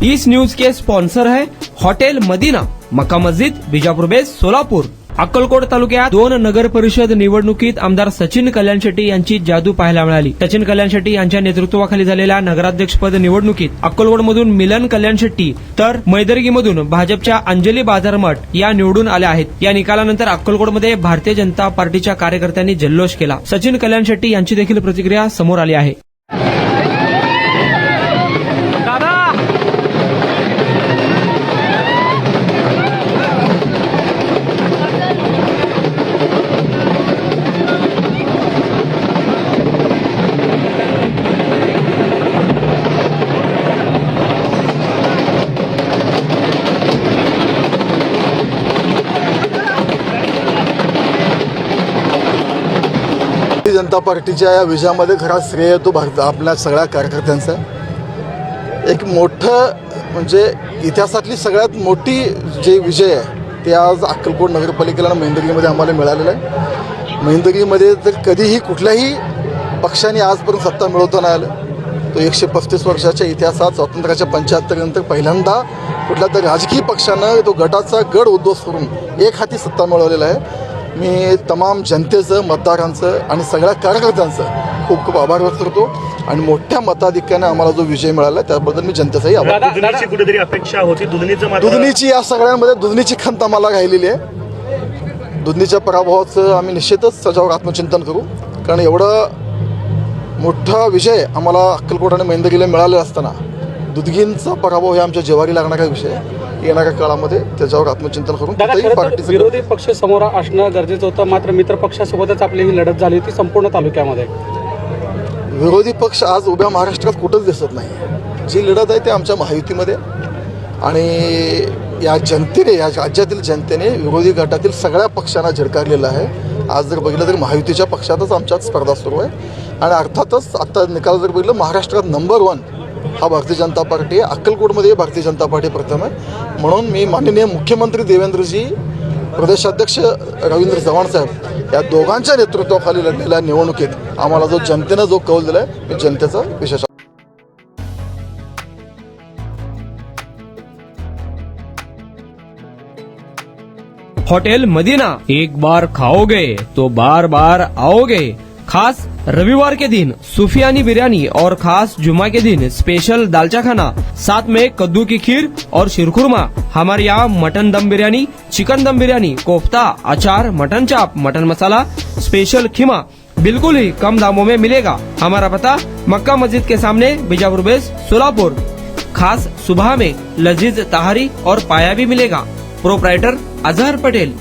इस news के sponsor है hotel Medina, मक्का मस्जिद, Bijapur base, Solapur. Akkalkot तालुक्यात 2 नगर परिषद निवडणुकीत आमदार सचिन कल्याण शेट्टी यांची जादू पाहायला मिळाली। सचिन कल्याण शेट्टी यांच्या नेतृत्वाखाली झालेल्या नगराध्यक्षपद निवडणुकीत अक्कलकोटमधून मिलन कल्याण शेट्टी तर मैदर्गीमधून भाजपच्या अंजली बाजारमठ या निवडून आल्या आहेत। या निकालानंतर अक्कलकोटमध्ये भारतीय जनता पार्टीच्या कार्यकर्त्यांनी जल्लोष केला। सचिन कल्याण शेट्टी यांची देखील प्रतिक्रिया समोर आली आहे। भारतीय जनता पार्टीच्या या विजयामध्ये खरा श्रेय तो आपल्या सगळ्या कार्यकर्त्यांचा। एक मोठं म्हणजे इतिहासातली सगळ्यात मोठी जे विजय आहे ते आज अक्कलकोट नगरपालिकेला महेंद्रगीमध्ये आम्हाला मिळालेलं आहे। महेंद्रगीमध्ये तर कधीही कुठल्याही पक्षाने आजपर्यंत सत्ता मिळवता नाही आलं। तो 135 वर्षाच्या इतिहासात स्वातंत्र्याच्या 75 नंतर पहिल्यांदा कुठल्या तरी राजकीय पक्षानं तो गटाचा गड उद्ध्वस्त करून एक हाती सत्ता मिळवलेला आहे। मी तमाम जनतेचं, मतदारांचं आणि सगळ्या कार्यकर्त्यांचं खूप खूप आभार व्यक्त करतो आणि मोठ्या मताधिक्याने आम्हाला जो विजय मिळाला त्याबद्दल मी जनतेचाही आभार। दुधनीची कुठेतरी अपेक्षा होती, दुधनीची या सगळ्यांमध्ये दुधनीची खंत आम्हाला राहिलेली आहे। दुधनीच्या पराभवाचं आम्ही निश्चितच त्याच्यावर आत्मचिंतन करू, कारण एवढा मोठा विजय आम्हाला अक्कलकोट आणि महेंद्रगीला मिळालेला असताना दुधगींचा पराभव हे आमच्या जेवारी लागणारा विषय आहे। येणाऱ्या काळामध्ये त्याच्यावर आत्मचिंतन करून विरोधी पक्ष समोर असणं गरजेचं होतं, मात्र मित्र पक्षासोबतच आपली ही लढत झाली होती संपूर्ण तालुक्यामध्ये। विरोधी पक्ष आज उभ्या महाराष्ट्रात कुठंच दिसत नाही। जी लढत आहे ते आमच्या महायुतीमध्ये आणि या जनतेने, या राज्यातील जनतेने विरोधी गटातील सगळ्या पक्षांना झिडकारलेलं आहे। आज जर बघितलं तर महायुतीच्या पक्षातच आमच्यात स्पर्धा सुरू आहे आणि अर्थातच आता निकाल जर बघितलं महाराष्ट्रात नंबर 1 हा भारतीय जनता पार्टी आहे। अक्कलकोटमध्ये भारतीय जनता पार्टी प्रथम आहे। म्हणून मी माननीय मुख्यमंत्री देवेंद्रजी, प्रदेशाध्यक्ष रवींद्र चव्हाण साहेब या दोघांच्या नेतृत्वाखाली लढलेल्या निवडणुकीत आम्हाला जो जनतेनं जो कौल दिलाय मी जनतेचा विशेष होटल मदीना, एक बार खाओगे तो बार बार आओगे। खास रविवार के दिन सूफियानी बिरयानी और खास जुमा के दिन स्पेशल दालचा खाना, साथ में कद्दू की खीर और शीरखुरमा। हमारे यहाँ मटन दम बिरयानी, चिकन दम बिरयानी, कोफ्ता, अचार, मटन चाप, मटन मसाला, स्पेशल खीमा बिल्कुल ही कम दामों में मिलेगा। हमारा पता मक्का मस्जिद के सामने, बीजापुर बेस, सोलापुर। खास सुबह में लजीज तहारी और पाया भी मिलेगा। प्रोप्राइटर अजहर पटेल।